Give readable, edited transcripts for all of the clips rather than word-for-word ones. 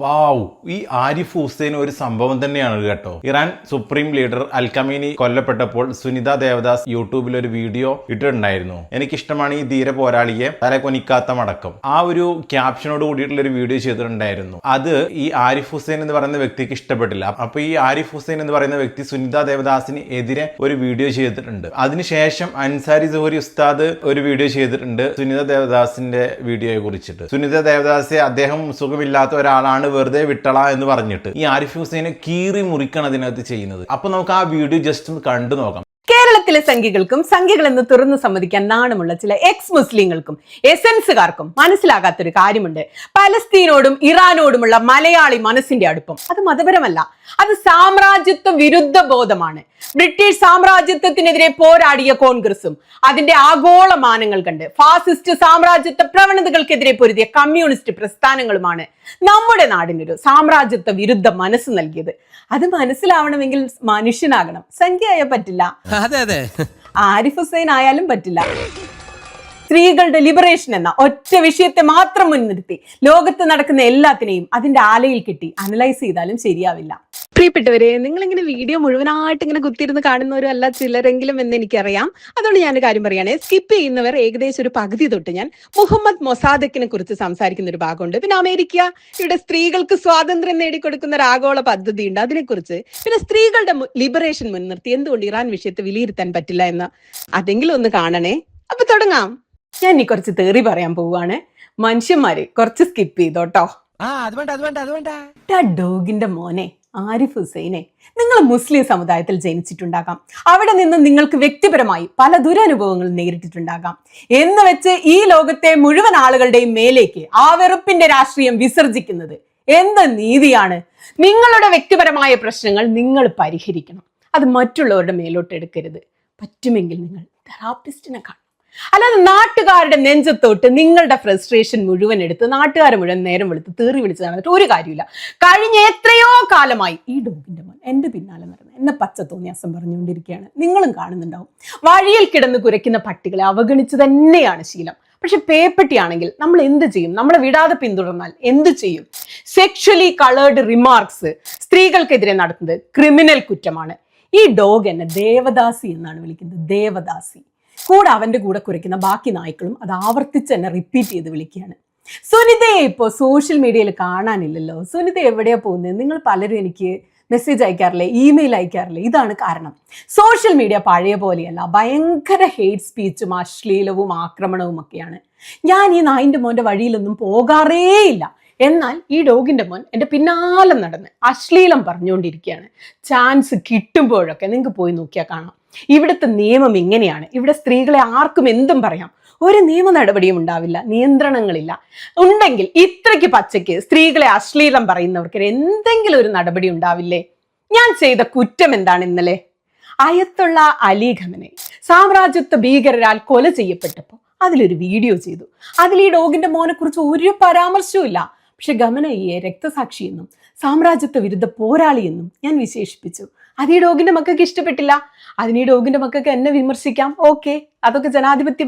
വാവ്, ഈ ആരിഫ് ഹുസൈൻ ഒരു സംഭവം തന്നെയാണ് കേട്ടോ. ഇറാൻ സുപ്രീം ലീഡർ അൽ ഖമീനി കൊല്ലപ്പെട്ടപ്പോൾ സുനിത ദേവദാസ് യൂട്യൂബിൽ ഒരു വീഡിയോ ഇട്ടിട്ടുണ്ടായിരുന്നു. എനിക്കിഷ്ടമാണ് ഈ ധീര പോരാളിയെ തലകൊനിക്കാത്ത മടക്കം. ആ ഒരു ക്യാപ്ഷനോട് കൂടിയിട്ടുള്ള ഒരു വീഡിയോ ചെയ്തിട്ടുണ്ടായിരുന്നു. അത് ഈ ആരിഫ് ഹുസൈൻ എന്ന് പറയുന്ന വ്യക്തിക്ക് ഇഷ്ടപ്പെട്ടില്ല. അപ്പൊ ഈ ആരിഫ് ഹുസൈൻ എന്ന് പറയുന്ന വ്യക്തി സുനിത ദേവദാസിന് എതിരെ ഒരു വീഡിയോ ചെയ്തിട്ടുണ്ട്. അതിനുശേഷം അൻസാരി സുഹരി ഉസ്താദ് ഒരു വീഡിയോ ചെയ്തിട്ടുണ്ട് സുനിത ദേവദാസിന്റെ വീഡിയോയെ കുറിച്ചിട്ട്. സുനിത ദേവദാസെ അദ്ദേഹം സുഖമില്ലാത്ത ഒരാളാണ്, വെറുതെ വിട്ടള എന്ന് പറഞ്ഞിട്ട് ഈ ആരിഫ് ഹുസൈനെ കീറി മുറിക്കണം അതിനകത്ത് ചെയ്യുന്നത്. അപ്പൊ നമുക്ക് ആ വീഡിയോ ജസ്റ്റ് ഒന്ന് കണ്ടു നോക്കാം. കേരളത്തിലെ സംഖ്യകൾക്കും സംഖ്യകളെന്ന് തുറന്നു സമ്മതിക്കാൻ നാണമുള്ള ചില എക്സ് മുസ്ലിങ്ങൾക്കും എസൻസുകാർക്കും മനസ്സിലാകാത്തൊരു കാര്യമുണ്ട്. പലസ്തീനോടും ഇറാനോടുമുള്ള മലയാളി മനസ്സിന്റെ അടുപ്പം അത് മതപരമല്ല, അത് സാമ്രാജ്യത്വ വിരുദ്ധ ബോധമാണ്. ബ്രിട്ടീഷ് സാമ്രാജ്യത്വത്തിനെതിരെ പോരാടിയ കോൺഗ്രസും അതിന്റെ ആഗോള മാനങ്ങൾ കണ്ട് ഫാസിസ്റ്റ് സാമ്രാജ്യത്വ പ്രവണതകൾക്കെതിരെ പൊരുതിയ കമ്മ്യൂണിസ്റ്റ് പ്രസ്ഥാനങ്ങളുമാണ് നമ്മുടെ നാടിനൊരു സാമ്രാജ്യത്വ വിരുദ്ധ മനസ്സ് നൽകിയത്. അത് മനസ്സിലാവണമെങ്കിൽ മനുഷ്യനാകണം, സംഖ്യയായ പറ്റില്ല. ആരിഫ് ഹുസൈൻ ആയാലും പറ്റില്ല. സ്ത്രീകളുടെ ലിബറേഷൻ എന്ന ഒറ്റ വിഷയത്തെ മാത്രം മുൻനിർത്തി ലോകത്ത് നടക്കുന്ന എല്ലാത്തിനെയും അതിന്റെ ആലയിൽ കെട്ടി അനലൈസ് ചെയ്താലും ശരിയാവില്ല. പ്രിയപ്പെട്ടവരെ, നിങ്ങളിങ്ങനെ വീഡിയോ മുഴുവനായിട്ട് ഇങ്ങനെ കുത്തിയിരുന്ന് കാണുന്നവരും അല്ല ചിലരെങ്കിലും എന്ന് എനിക്കറിയാം. അതുകൊണ്ട് ഞാൻ കാര്യം പറയുകയാണെ, സ്കിപ്പ് ചെയ്യുന്നവർ ഏകദേശം ഒരു പകുതി തൊട്ട് ഞാൻ മുഹമ്മദ് മൊസാദക്കിനെ കുറിച്ച് സംസാരിക്കുന്ന ഒരു ഭാഗമുണ്ട്. പിന്നെ അമേരിക്ക ഇവിടെ സ്ത്രീകൾക്ക് സ്വാതന്ത്ര്യം നേടിക്കൊടുക്കുന്ന ഒരു ആഗോള പദ്ധതി ഉണ്ട്, അതിനെക്കുറിച്ച്. പിന്നെ സ്ത്രീകളുടെ ലിബറേഷൻ മുൻനിർത്തി എന്തുകൊണ്ട് ഇറാൻ വിഷയത്തെ വിലയിരുത്താൻ പറ്റില്ല എന്ന് അതെങ്കിലും ഒന്ന് കാണണേ. അപ്പൊ തുടങ്ങാം. ഞാൻ ഇനി കുറച്ച് തേറി പറയാൻ പോവുകയാണ്. മനുഷ്യന്മാര് കുറച്ച് സ്കിപ്പ് ചെയ്തോട്ടോ. ഡോഗിന്റെ മോനെ ആരിഫ് ഹുസൈനെ, നിങ്ങൾ മുസ്ലിം സമുദായത്തിൽ ജനിച്ചിട്ടുണ്ടാകാം. അവിടെ നിന്ന് നിങ്ങൾക്ക് വ്യക്തിപരമായി പല ദുരനുഭവങ്ങൾ നേരിട്ടിട്ടുണ്ടാകാം. എന്ന് വെച്ച് ഈ ലോകത്തെ മുഴുവൻ ആളുകളുടെയും മേലേക്ക് ആ വെറുപ്പിന്റെ രാഷ്ട്രീയം വിസർജിക്കുന്നത് എന്ത് നീതിയാണ്? നിങ്ങളുടെ വ്യക്തിപരമായ പ്രശ്നങ്ങൾ നിങ്ങൾ പരിഹരിക്കണം, അത് മറ്റുള്ളവരുടെ മേലോട്ട് എടുക്കരുത്. പറ്റുമെങ്കിൽ നിങ്ങൾ തെറാപ്പിസ്റ്റിനെ കാണും. അല്ലാതെ നാട്ടുകാരുടെ നെഞ്ചത്തോട്ട് നിങ്ങളുടെ ഫ്രസ്ട്രേഷൻ മുഴുവൻ എടുത്ത് നാട്ടുകാരെ മുഴുവൻ നേരം വെളുത്ത് തീറി വിളിച്ച് നടന്നിട്ട് ഒരു കാര്യമില്ല. കഴിഞ്ഞ എത്രയോ കാലമായി ഈ ഡോഗിന്റെ മോൻ എന്റെ പിന്നാലെ നടന്ന് എന്നെ പച്ച തോന്നിയാസം പറഞ്ഞുകൊണ്ടിരിക്കുകയാണ്. നിങ്ങളും കാണുന്നുണ്ടാവും. വഴിയിൽ കിടന്ന് കുരയ്ക്കുന്ന പട്ടികളെ അവഗണിച്ച് തന്നെയാണ് ശീലം. പക്ഷെ പേപ്പട്ടിയാണെങ്കിൽ നമ്മൾ എന്ത് ചെയ്യും? നമ്മളെ വിടാതെ പിന്തുടർന്നാൽ എന്ത് ചെയ്യും? സെക്ഷലി കളേർഡ് റിമാർക്സ് സ്ത്രീകൾക്കെതിരെ നടത്തുന്നത് ക്രിമിനൽ കുറ്റമാണ്. ഈ ഡോഗ് എന്നെ ദേവദാസി എന്നാണ് വിളിക്കുന്നത്, ദേവദാസി. കൂടെ അവന്റെ കൂടെ കുരയ്ക്കുന്ന ബാക്കി നായ്ക്കളും അത് ആവർത്തിച്ച് തന്നെ റിപ്പീറ്റ് ചെയ്ത് വിളിക്കുകയാണ്. സുനിതയെ ഇപ്പോൾ സോഷ്യൽ മീഡിയയിൽ കാണാനില്ലല്ലോ. സുനിത എവിടെയാ പോകുന്നത്? നിങ്ങൾ പലരും എനിക്ക് മെസ്സേജ് അയക്കാറില്ലേ, ഇമെയിൽ അയക്കാറില്ലേ? ഇതാണ് കാരണം. സോഷ്യൽ മീഡിയ പഴയ പോലെയല്ല, ഭയങ്കര ഹെയ്റ്റ് സ്പീച്ചും അശ്ലീലവും ആക്രമണവും ഒക്കെയാണ്. ഞാൻ ഈ നായിന്റെ മോന്റെ വഴിയിലൊന്നും പോകാറേയില്ല. എന്നാൽ ഈ ഡോഗിന്റെ മോൻ എൻ്റെ പിന്നാലെ നടന്ന് അശ്ലീലം പറഞ്ഞുകൊണ്ടിരിക്കുകയാണ്. ചാൻസ് കിട്ടുമ്പോഴൊക്കെ നിങ്ങൾക്ക് പോയി നോക്കിയാൽ കാണാം. ഇവിടുത്തെ നിയമം ഇങ്ങനെയാണ്. ഇവിടെ സ്ത്രീകളെ ആർക്കും എന്തും പറയാം, ഒരു നിയമ നടപടിയും ഉണ്ടാവില്ല, നിയന്ത്രണങ്ങളില്ല. ഉണ്ടെങ്കിൽ ഇത്രയ്ക്ക് പച്ചയ്ക്ക് സ്ത്രീകളെ അശ്ലീലം പറയുന്നവർക്ക് എന്തെങ്കിലും ഒരു നടപടി ഉണ്ടാവില്ലേ? ഞാൻ ചെയ്ത കുറ്റം എന്താണ്? ഇന്നലെ അയത്തുള്ള അലി ഖമനെ സാമ്രാജ്യത്വ ഭീകരരാൽ കൊല ചെയ്യപ്പെട്ടപ്പോൾ അതിലൊരു വീഡിയോ ചെയ്തു. അതിൽ ഈ ഡോഗിന്റെ മോനെ കുറിച്ച് ഒരു പരാമർശവും ഇല്ല. പക്ഷെ ഖമനയെ രക്തസാക്ഷിയെന്നും സാമ്രാജ്യത്വ വിരുദ്ധ പോരാളിയെന്നും ഞാൻ വിശേഷിപ്പിച്ചു. അത് ഈ ഡോഗിന്റെ മക്കൾക്ക് ഇഷ്ടപ്പെട്ടില്ല. അതിന് ഈ ഡോഗിന്റെ മക്കൾക്ക് എന്നെ വിമർശിക്കാം, ഓക്കെ, അതൊക്കെ ജനാധിപത്യ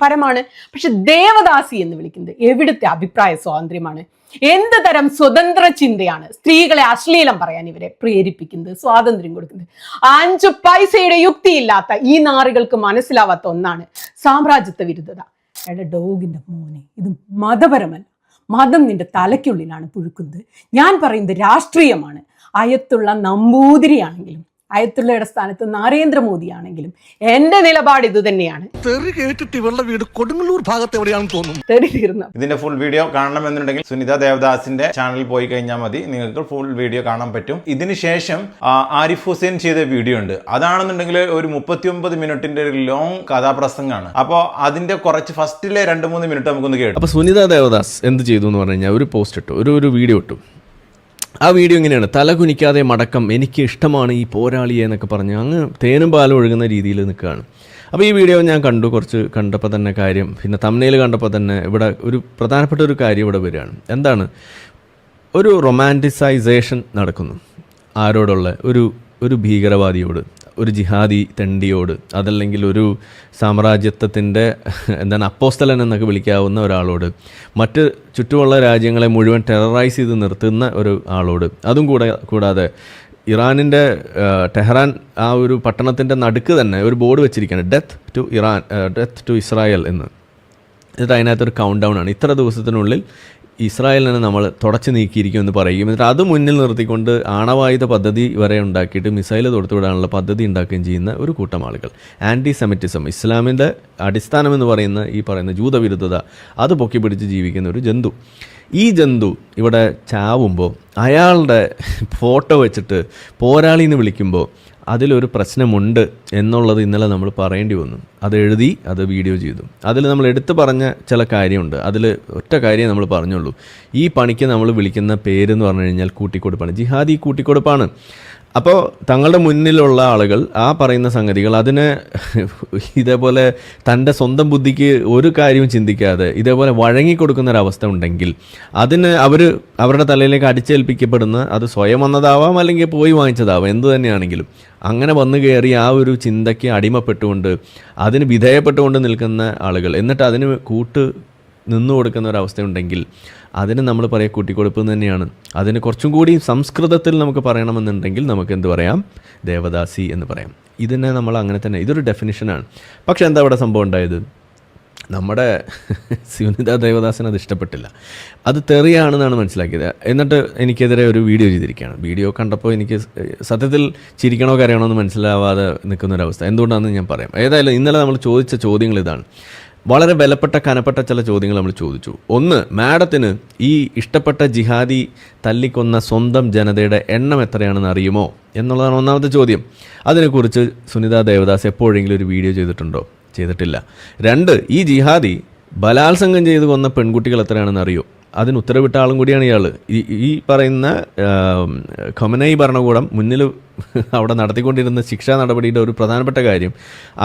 പരമാണ്. പക്ഷെ ദേവദാസി എന്ന് വിളിക്കുന്നത് എവിടുത്തെ അഭിപ്രായ സ്വാതന്ത്ര്യമാണ്? എന്ത് തരം സ്വതന്ത്ര ചിന്തയാണ് സ്ത്രീകളെ അശ്ലീലം പറയാൻ ഇവരെ പ്രേരിപ്പിക്കുന്നത്, സ്വാതന്ത്ര്യം കൊടുക്കുന്നത്? 5 പൈസയുടെ യുക്തിയില്ലാത്ത ഈ നാറുകൾക്ക് മനസ്സിലാവാത്ത ഒന്നാണ് സാമ്രാജ്യത്വ വിരുദ്ധത. എടാ ഡോഗിന്റെ മോനെ, ഇത് മതപരമല്ല. മതം നിന്റെ തലയ്ക്കുള്ളിലാണ് പുഴുക്കുന്നത്. ഞാൻ പറയുന്നത് രാഷ്ട്രീയമാണ്. അയത്തുള്ള നമ്പൂതിരിയാണെങ്കിലും അയത്തുള്ളയുടെ സ്ഥാനത്ത് നരേന്ദ്രമോദി ആണെങ്കിലും എന്റെ നിലപാട് ഇത് തന്നെയാണ്. ഇതിന്റെ ഫുൾ വീഡിയോ കാണണമെന്നുണ്ടെങ്കിൽ സുനിത ദേവദാസിന്റെ ചാനലിൽ പോയി കഴിഞ്ഞാൽ മതി, നിങ്ങൾക്ക് ഫുൾ വീഡിയോ കാണാൻ പറ്റും. ഇതിനുശേഷം ആരിഫ് ഹുസൈൻ ചെയ്ത വീഡിയോ ഉണ്ട്. അതാണെന്നുണ്ടെങ്കിൽ ഒരു 39 മിനിറ്റിന്റെ ഒരു ലോങ് കഥാപ്രസംഗമാണ്. അപ്പോൾ അതിന്റെ കുറച്ച് ഫസ്റ്റിലെ 2-3 മിനിറ്റ് നമുക്കൊന്ന് കേട്ടു. അപ്പൊ സുനിത ദേവദാസ് എന്ത് ചെയ്തു എന്ന് പറഞ്ഞു കഴിഞ്ഞാൽ ഒരു പോസ്റ്റ് ഇട്ടു, ഒരു വീഡിയോ ഇട്ടു. ആ വീഡിയോ ഇങ്ങനെയാണ്: തലകുനിക്കാതെ മടക്കം, എനിക്ക് ഇഷ്ടമാണ് ഈ പോരാളിയെ എന്നൊക്കെ പറഞ്ഞ് അങ്ങ് തേനും പാലും ഒഴുകുന്ന രീതിയിൽ നിൽക്കുകയാണ്. അപ്പോൾ ഈ വീഡിയോ ഞാൻ കുറച്ച് കണ്ടപ്പോൾ തന്നെ കാര്യം, പിന്നെ തംബ്നെയിൽ കണ്ടപ്പോൾ തന്നെ ഇവിടെ ഒരു പ്രധാനപ്പെട്ട ഒരു കാര്യം ഇവിടെ വരികയാണ്. എന്താണ്? ഒരു റൊമാൻറ്റിസൈസേഷൻ നടക്കുന്നു. ആരോടുള്ള? ഒരു ഭീകരവാദിയോട്, ഒരു ജിഹാദി തെണ്ടിയോട്, അതല്ലെങ്കിൽ ഒരു സാമ്രാജ്യത്വത്തിൻ്റെ അപ്പോസ്തലൻ എന്നൊക്കെ വിളിക്കാവുന്ന ഒരാളോട്, മറ്റ് ചുറ്റുമുള്ള രാജ്യങ്ങളെ മുഴുവൻ ടെററൈസ് ചെയ്ത് നിർത്തുന്ന ഒരു ആളോട്, അതും കൂടാതെ ഇറാനിൻ്റെ ടെഹ്റാൻ ആ ഒരു പട്ടണത്തിൻ്റെ നടുക്ക് തന്നെ ഒരു ബോർഡ് വെച്ചിരിക്കുകയാണ്, ഡെത്ത് ടു ഇസ്രായേൽ എന്ന്. എന്നിട്ട് അതിനകത്തൊരു കൗണ്ട് ഡൗൺ ആണ്, ഇത്ര ദിവസത്തിനുള്ളിൽ ഇസ്രായേലിനെ നമ്മൾ തുടച്ചു നീക്കിയിരിക്കുമെന്ന് പറയും. എന്നിട്ട് അത് മുന്നിൽ നിർത്തിക്കൊണ്ട് ആണവായുധ പദ്ധതി വരെ ഉണ്ടാക്കിയിട്ട് മിസൈൽ തൊടുത്തുവിടാനുള്ള പദ്ധതി ഉണ്ടാക്കുകയും ചെയ്യുന്ന ഒരു കൂട്ടം ആളുകൾ. ആൻറ്റി സെമിറ്റിസം, ഇസ്ലാമിൻ്റെ അടിസ്ഥാനമെന്ന് പറയുന്ന ഈ പറയുന്ന ജൂതവിരുദ്ധത, അത് പൊക്കി പിടിച്ച് ജീവിക്കുന്ന ഒരു ജന്തു. ഈ ജന്തു ഇവിടെ ചാവുമ്പോൾ അയാളുടെ ഫോട്ടോ വെച്ചിട്ട് പോരാളി എന്ന് വിളിക്കുമ്പോൾ അതിലൊരു പ്രശ്നമുണ്ട് എന്നുള്ളത് ഇന്നലെ നമ്മൾ പറയേണ്ടി വന്നു. അത് എഴുതി, അത് വീഡിയോ ചെയ്തു. അതിൽ നമ്മൾ എടുത്തു പറഞ്ഞ ചില കാര്യമുണ്ട്. അതിൽ ഒറ്റ കാര്യം നമ്മൾ പറഞ്ഞുള്ളൂ. ഈ പണിക്ക് നമ്മൾ വിളിക്കുന്ന പേരെന്ന് പറഞ്ഞു കഴിഞ്ഞാൽ കൂട്ടിക്കൊടുപ്പാണ്, ജിഹാദി കൂട്ടിക്കൊടുപ്പാണ്. അപ്പോൾ തങ്ങളുടെ മുന്നിലുള്ള ആളുകൾ ആ പറയുന്ന സംഗതികൾ അതിനെ ഇതേപോലെ തൻ്റെ സ്വന്തം ബുദ്ധിക്ക് ഒരു കാര്യവും ചിന്തിക്കാതെ ഇതേപോലെ വഴങ്ങിക്കൊടുക്കുന്നൊരവസ്ഥ ഉണ്ടെങ്കിൽ അതിന് അവരുടെ തലയിലേക്ക് അടിച്ചേൽപ്പിക്കപ്പെടുന്ന, അത് സ്വയം വന്നതാവാം അല്ലെങ്കിൽ പോയി വാങ്ങിച്ചതാവാം, എന്തു തന്നെയാണെങ്കിലും അങ്ങനെ വന്നു കയറി ആ ഒരു ചിന്തയ്ക്ക് അടിമപ്പെട്ടുകൊണ്ട് അതിന് വിധേയപ്പെട്ടുകൊണ്ട് നിൽക്കുന്ന ആളുകൾ, എന്നിട്ട് അതിന് നിന്നു കൊടുക്കുന്ന ഒരവസ്ഥയുണ്ടെങ്കിൽ അതിന് നമ്മൾ പറയുക കൂട്ടിക്കൊടുപ്പ് തന്നെയാണ്. അതിന് കുറച്ചും കൂടി സംസ്കൃതത്തിൽ നമുക്ക് പറയണമെന്നുണ്ടെങ്കിൽ നമുക്ക് എന്ത് പറയാം, ദേവദാസി എന്ന് പറയാം. ഇതിനെ നമ്മൾ അങ്ങനെ തന്നെ, ഇതൊരു ഡെഫിനിഷനാണ്. പക്ഷെ എന്താ ഇവിടെ സംഭവം ഉണ്ടായത്? നമ്മുടെ സുനിത ദേവദാസിന് അത് ഇഷ്ടപ്പെട്ടില്ല, അത് തെറിയാണെന്നാണ് മനസ്സിലാക്കിയത്. എന്നിട്ട് എനിക്കെതിരെ ഒരു വീഡിയോ ചെയ്തിരിക്കുകയാണ്. വീഡിയോ കണ്ടപ്പോൾ എനിക്ക് സത്യത്തിൽ ചിരിക്കണോ കരയണോ എന്ന് മനസ്സിലാവാതെ നിൽക്കുന്നൊരവസ്ഥ. എന്തുകൊണ്ടാണെന്ന് ഞാൻ പറയാം. ഏതായാലും ഇന്നലെ നമ്മൾ ചോദിച്ച ചോദ്യങ്ങൾ ഇതാണ്. വളരെ വിലപ്പെട്ട കനപ്പെട്ട ചില ചോദ്യങ്ങൾ നമ്മൾ ചോദിച്ചു. ഒന്ന്, മാഡത്തിന് ഈ ഇഷ്ടപ്പെട്ട ജിഹാദി തല്ലിക്കൊന്ന സ്വന്തം ജനതയുടെ എണ്ണം എത്രയാണെന്ന് അറിയുമോ എന്നുള്ളതാണ് ഒന്നാമത്തെ ചോദ്യം. അതിനെക്കുറിച്ച് സുനിത ദേവദാസ് എപ്പോഴെങ്കിലും ഒരു വീഡിയോ ചെയ്തിട്ടുണ്ടോ? ചെയ്തിട്ടില്ല. 2, ഈ ജിഹാദി ബലാത്സംഗം ചെയ്ത് കൊന്ന പെൺകുട്ടികൾ എത്രയാണെന്ന് അറിയോ? അതിന് ഉത്തരവിട്ട ആളും കൂടിയാണ് ഇയാൾ. ഈ പറയുന്ന ഖൊമനൈ ഭരണകൂടം മുന്നിൽ അവിടെ നടത്തിക്കൊണ്ടിരുന്ന ശിക്ഷാ നടപടിയുടെ ഒരു പ്രധാനപ്പെട്ട കാര്യം,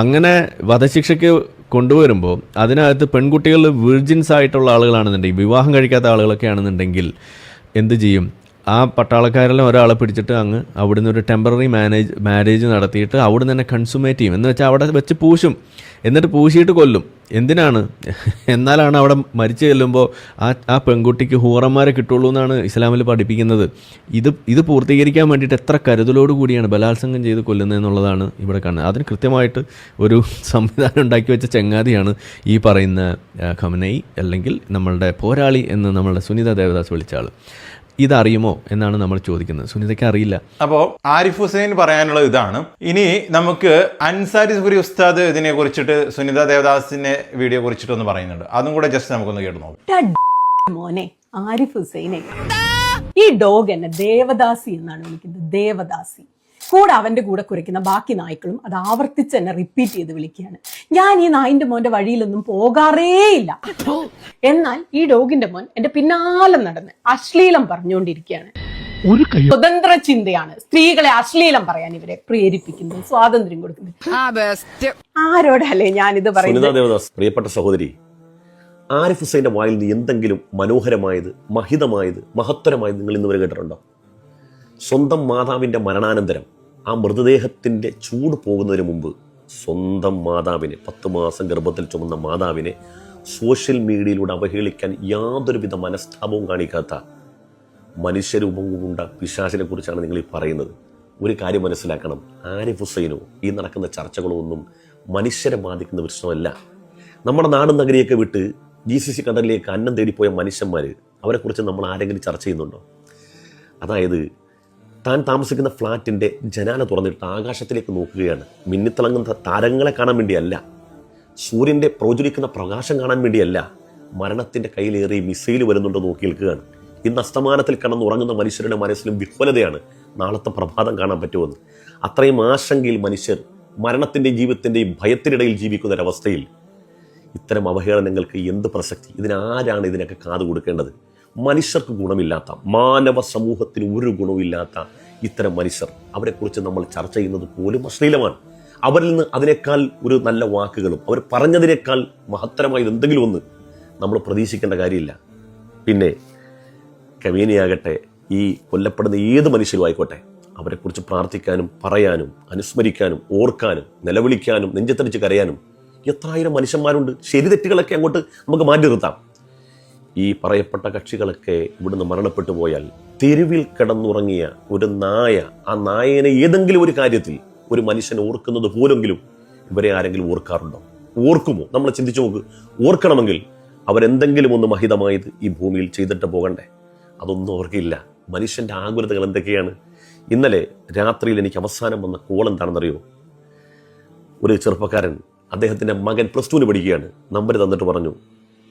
അങ്ങനെ വധശിക്ഷയ്ക്ക് കൊണ്ടുവരുമ്പോൾ അതിനകത്ത് പെൺകുട്ടികൾ വിർജിൻസ് ആയിട്ടുള്ള ആളുകളാണെന്നുണ്ടെങ്കിൽ, വിവാഹം കഴിക്കാത്ത ആളുകളൊക്കെ ആണെന്നുണ്ടെങ്കിൽ എന്ത് ചെയ്യും? ആ പട്ടാളക്കാരെല്ലാം ഒരാളെ പിടിച്ചിട്ട് അങ്ങ് അവിടുന്ന് ഒരു ടെമ്പററി മാരേജ് നടത്തിയിട്ട് അവിടെ തന്നെ കൺസുമേറ്റ് ചെയ്യും. എന്ന് വെച്ചാൽ അവിടെ വെച്ച് പൂശും, എന്നിട്ട് പൂശിയിട്ട് കൊല്ലും. എന്തിനാണ്? എന്നാലാണ് അവിടെ മരിച്ചു ചെല്ലുമ്പോൾ ആ പെൺകുട്ടിക്ക് ഹൂറന്മാരെ കിട്ടുള്ളൂ എന്നാണ് ഇസ്ലാമിൽ പഠിപ്പിക്കുന്നത്. ഇത് പൂർത്തീകരിക്കാൻ വേണ്ടിയിട്ട് എത്ര കരുതലോടു കൂടിയാണ് ബലാത്സംഗം ചെയ്ത് കൊല്ലുന്നത് എന്നുള്ളതാണ് ഇവിടെ കാണുന്നത്. അതിന് കൃത്യമായിട്ട് ഒരു സംവിധാനം ഉണ്ടാക്കി വെച്ച ചങ്ങാതിയാണ് ഈ പറയുന്ന ഖമനൈ, അല്ലെങ്കിൽ നമ്മളുടെ പോരാളി എന്ന് നമ്മളുടെ സുനിത ദേവദാസ് വിളിച്ച ആൾ. ഇതറിയുമോ എന്നാണ് നമ്മൾ ചോദിക്കുന്നത്. സുനിതയ്ക്ക് അറിയില്ല. അപ്പോൾ ആരിഫ് ഹുസൈൻ പറയാനുള്ളത് ഇതാണ്. ഇനി നമുക്ക് അൻസാരി സുഫരി ഉസ്താദ് ഇതിനെ കുറിച്ചിട്ട്, സുനിത ദേവദാസിന്റെ വീഡിയോ കുറിച്ചിട്ടൊന്ന് പറയുന്നുണ്ട്. അതും കൂടെ ജസ്റ്റ് നമുക്കൊന്ന് കേട്ട് നോക്കാം. മോനെ ആരിഫ് ഹുസൈനെ, ഈ ഡോഗ് എന്നെ ദേവദാസി എന്നാണ് വിളിക്കുന്നത്. ദേവദാസി. കൂടെ അവന്റെ കൂടെ കുരയ്ക്കുന്ന ബാക്കി നായ്ക്കളും അത് ആവർത്തിച്ച് എന്നെ റിപ്പീറ്റ് ചെയ്ത് വിളിക്കുകയാണ്. ഞാൻ ഈ നായിന്റെ മോന്റെ വഴിയിലൊന്നും പോകാറേയില്ല. എന്നാൽ ഈ ഡോഗിന്റെ മോൻ എന്റെ പിന്നാലെ നടന്ന് അശ്ലീലം പറഞ്ഞുകൊണ്ടിരിക്കുകയാണ്. സ്വതന്ത്ര ചിന്തയാണ് സ്ത്രീകളെ അശ്ലീലം പറയാൻ ഇവരെ പ്രേരിപ്പിക്കുന്നത്, സ്വാതന്ത്ര്യം കൊടുക്കുന്നത്. ആരോടല്ലേ ഞാനിത് പറയുന്നത്? ദേവദാസ്, പ്രിയപ്പെട്ട സഹോദരി, ആരിഫ് ഹുസൈന്റെ വായിൽ നിന്ന് എന്തെങ്കിലും മനോഹരമായത്, മഹിതമായത്, മഹത്തരമായത് നിങ്ങൾ ഇന്നുവരെ കേട്ടിട്ടുണ്ടോ? സ്വന്തം മാതാവിൻ്റെ മരണാനന്തരം ആ മൃതദേഹത്തിൻ്റെ ചൂട് പോകുന്നതിന് മുമ്പ് സ്വന്തം മാതാവിനെ, 10 മാസം ഗർഭത്തിൽ ചുമന്ന മാതാവിനെ സോഷ്യൽ മീഡിയയിലൂടെ അവഹേളിക്കാൻ യാതൊരുവിധ മനസ്താപവും കാണിക്കാത്ത മനുഷ്യരൂപം കൊണ്ട പിശാചിനെ കുറിച്ചാണ് നിങ്ങൾ ഈ പറയുന്നത്. ഒരു കാര്യം മനസ്സിലാക്കണം, ആരിഫ് ഹുസൈനോ ഈ നടക്കുന്ന ചർച്ചകളോ ഒന്നും മനുഷ്യരെ ബാധിക്കുന്ന പ്രശ്നമല്ല. നമ്മുടെ നാടും നഗരിയൊക്കെ വിട്ട് GCC കടലിലേക്ക് അന്നം തേടിപ്പോയ മനുഷ്യന്മാർ, അവരെക്കുറിച്ച് നമ്മൾ ആരെങ്കിലും ചർച്ച ചെയ്യുന്നുണ്ടോ? അതായത് താൻ താമസിക്കുന്ന ഫ്ലാറ്റിൻ്റെ ജനാല തുറന്നിട്ട് ആകാശത്തിലേക്ക് നോക്കുകയാണ്. മിന്നിത്തിളങ്ങുന്ന താരങ്ങളെ കാണാൻ വേണ്ടിയല്ല, സൂര്യൻ്റെ പ്രോജ്വലിക്കുന്ന പ്രകാശം കാണാൻ വേണ്ടിയല്ല, മരണത്തിൻ്റെ കയ്യിലേറി മിസൈൽ വരുന്നുണ്ടോ നോക്കി നിൽക്കുകയാണ്. ഇന്ന് അസ്തമാനത്തിൽ കിടന്നുറങ്ങുന്ന മനുഷ്യരുടെ മനസ്സിലും വിഹ്വലതയാണ് നാളത്തെ പ്രഭാതം കാണാൻ പറ്റുമെന്ന്. അത്രയും ആശങ്കയിൽ മനുഷ്യർ മരണത്തിൻ്റെയും ജീവിതത്തിൻ്റെയും ഭയത്തിനിടയിൽ ജീവിക്കുന്നൊരവസ്ഥയിൽ ഇത്തരം അവഹേളനങ്ങൾക്ക് എന്ത് പ്രസക്തി? ഇതിനാരാണ് ഇതിനൊക്കെ കാതു കൊടുക്കേണ്ടത്? മനുഷ്യർക്ക് ഗുണമില്ലാത്ത, മാനവ സമൂഹത്തിന് ഒരു ഗുണമില്ലാത്ത ഇത്തരം മനുഷ്യർ, അവരെക്കുറിച്ച് നമ്മൾ ചർച്ച ചെയ്യുന്നത് പോലും അശ്ലീലമാണ്. അവരിൽ നിന്ന് അതിനേക്കാൾ ഒരു നല്ല വാക്കുകളും അവർ പറഞ്ഞതിനേക്കാൾ മഹത്തരമായത് എന്തെങ്കിലും ഒന്ന് നമ്മൾ പ്രതീക്ഷിക്കേണ്ട കാര്യമില്ല. പിന്നെ കമീനിയാകട്ടെ, ഈ കൊല്ലപ്പെടുന്ന ഏത് മനുഷ്യരും ആയിക്കോട്ടെ, അവരെക്കുറിച്ച് പ്രാർത്ഥിക്കാനും പറയാനും അനുസ്മരിക്കാനും ഓർക്കാനും നിലവിളിക്കാനും നെഞ്ചത്തടിച്ച് കരയാനും എത്രായിരം മനുഷ്യന്മാരുണ്ട്. ശരി തെറ്റുകളൊക്കെ അങ്ങോട്ട് നമുക്ക് മാറ്റി നിർത്താം. ഈ പറയപ്പെട്ട കക്ഷികളൊക്കെ ഇവിടുന്ന് മരണപ്പെട്ടു പോയാൽ തെരുവിൽ കിടന്നുറങ്ങിയ ഒരു നായ, ആ നായനെ ഏതെങ്കിലും ഒരു കാര്യത്തിൽ ഒരു മനുഷ്യൻ ഓർക്കുന്നത് പോലെങ്കിലും ഇവരെ ആരെങ്കിലും ഓർക്കാറുണ്ടോ? ഓർക്കുമോ? നമ്മൾ ചിന്തിച്ചു നോക്ക്. ഓർക്കണമെങ്കിൽ അവരെന്തെങ്കിലും ഒന്ന് മഹിതമായത് ഈ ഭൂമിയിൽ ചെയ്തിട്ട് പോകണ്ടേ? അതൊന്നും ഓർക്കില്ല. മനുഷ്യന്റെ ആകുലതകൾ എന്തൊക്കെയാണ്? ഇന്നലെ രാത്രിയിൽ എനിക്ക് അവസാനം വന്ന കോൾ എന്താണെന്നറിയോ? ഒരു ചെറുപ്പക്കാരൻ, അദ്ദേഹത്തിന്റെ മകൻ +2 പഠിക്കുകയാണ്. നമ്പർ തന്നിട്ട് പറഞ്ഞു,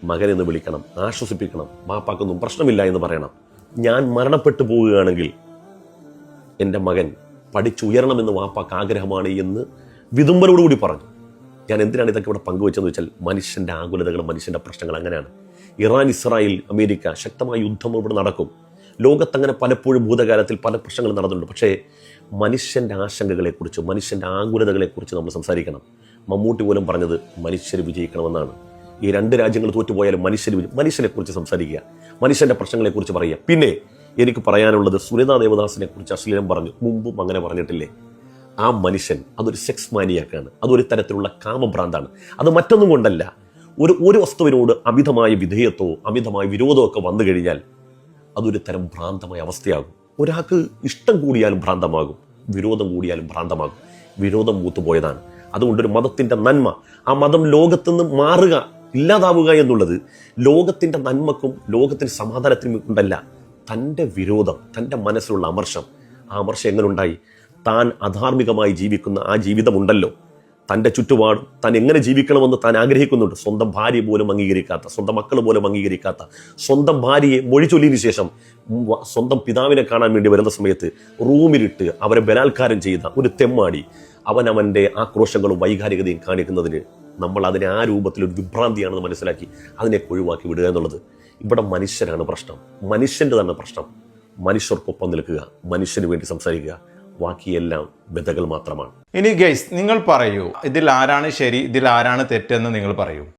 മകനെന്ന് വിളിക്കണം, ആശ്വസിപ്പിക്കണം, വാപ്പാക്കൊന്നും പ്രശ്നമില്ല എന്ന് പറയണം. ഞാൻ മരണപ്പെട്ടു പോവുകയാണെങ്കിൽ എൻ്റെ മകൻ പഠിച്ചുയരണമെന്ന് വാപ്പാക്ക് ആഗ്രഹമാണ് എന്ന് വിതുമ്പലോടുകൂടി പറഞ്ഞു. ഞാൻ എന്തിനാണ് ഇതൊക്കെ ഇവിടെ പങ്കുവെച്ചതെന്ന് വെച്ചാൽ മനുഷ്യൻ്റെ ആകുലതകൾ, മനുഷ്യൻ്റെ പ്രശ്നങ്ങൾ അങ്ങനെയാണ്. ഇറാൻ, ഇസ്രായേൽ, അമേരിക്ക ശക്തമായ യുദ്ധം ഇവിടെ നടക്കും. ലോകത്തങ്ങനെ പലപ്പോഴും ഭൂതകാലത്തിൽ പല പ്രശ്നങ്ങളും നടന്നിട്ടുണ്ട്. പക്ഷേ മനുഷ്യൻ്റെ ആശങ്കകളെക്കുറിച്ച്, മനുഷ്യൻ്റെ ആകുലതകളെക്കുറിച്ച് നമ്മൾ സംസാരിക്കണം. മമ്മൂട്ടി പോലും പറഞ്ഞത് മനുഷ്യർ വിജയിക്കണമെന്നാണ്. ഈ 2 രാജ്യങ്ങൾ തോറ്റുപോയാലും മനുഷ്യനെക്കുറിച്ച് സംസാരിക്കുക, മനുഷ്യൻ്റെ പ്രശ്നങ്ങളെക്കുറിച്ച് പറയുക. പിന്നെ എനിക്ക് പറയാനുള്ളത്, സുനിതാ ദേവദാസിനെ കുറിച്ച് അശ്ലീലം പറഞ്ഞു, മുമ്പും അങ്ങനെ പറഞ്ഞിട്ടില്ലേ? ആ മനുഷ്യൻ അതൊരു സെക്സ് മാനിയാക്കാണ്, അതൊരു തരത്തിലുള്ള കാമഭ്രാന്താണ്. അത് മറ്റൊന്നും കൊണ്ടല്ല, ഒരു വസ്തുവിനോട് അമിതമായ വിധേയത്വമോ അമിതമായ വിരോധമോ ഒക്കെ വന്നു കഴിഞ്ഞാൽ അതൊരു തരം ഭ്രാന്തമായ അവസ്ഥയാകും. ഒരാൾക്ക് ഇഷ്ടം കൂടിയാലും ഭ്രാന്തമാകും, വിരോധം കൂടിയാലും ഭ്രാന്തമാകും. വിരോധം മൂത്തുപോയതാണ്. അതുകൊണ്ടൊരു മതത്തിൻ്റെ നന്മ, ആ മതം ലോകത്തുനിന്ന് മാറുക, ഇല്ലാതാവുക എന്നുള്ളത് ലോകത്തിൻ്റെ നന്മക്കും ലോകത്തിൻ്റെ സമാധാനത്തിനും കൊണ്ടല്ല. തൻ്റെ വിരോധം, തൻ്റെ മനസ്സിലുള്ള അമർഷം, ആ അമർഷം എങ്ങനെ ഉണ്ടായി? താൻ അധാർമികമായി ജീവിക്കുന്ന ആ ജീവിതമുണ്ടല്ലോ, തൻ്റെ ചുറ്റുപാടും താൻ എങ്ങനെ ജീവിക്കണമെന്ന് താൻ ആഗ്രഹിക്കുന്നുണ്ട്. സ്വന്തം ഭാര്യ പോലും അംഗീകരിക്കാത്ത, സ്വന്തം മക്കൾ പോലും അംഗീകരിക്കാത്ത, സ്വന്തം ഭാര്യയെ മൊഴി ചൊല്ലിയതിനു ശേഷം സ്വന്തം പിതാവിനെ കാണാൻ വേണ്ടി വരുന്ന സമയത്ത് റൂമിലിട്ട് അവരെ ബലാത്കാരം ചെയ്ത ഒരു തെമ്മാടി, അവൻ്റെ ആക്രോശങ്ങളും വൈകാരികതയും കാണിക്കുന്നതിന് നമ്മൾ അതിനെ ആ രൂപത്തിലൊരു വിഭ്രാന്തിയാണെന്ന് മനസ്സിലാക്കി അതിനെ ഒഴിവാക്കി വിടുക എന്നുള്ളത്. ഇവിടെ മനുഷ്യരാണ് പ്രശ്നം, മനുഷ്യൻ്റെ തന്നെ പ്രശ്നം. മനുഷ്യർക്കൊപ്പം നിൽക്കുക, മനുഷ്യന് വേണ്ടി സംസാരിക്കുക, ബാക്കിയെല്ലാം ബദകൾ മാത്രമാണ്. ഇനി ഗൈസ്, നിങ്ങൾ പറയൂ, ഇതിൽ ആരാണ് ശരി, ഇതിൽ ആരാണ് തെറ്റെന്ന് നിങ്ങൾ പറയൂ.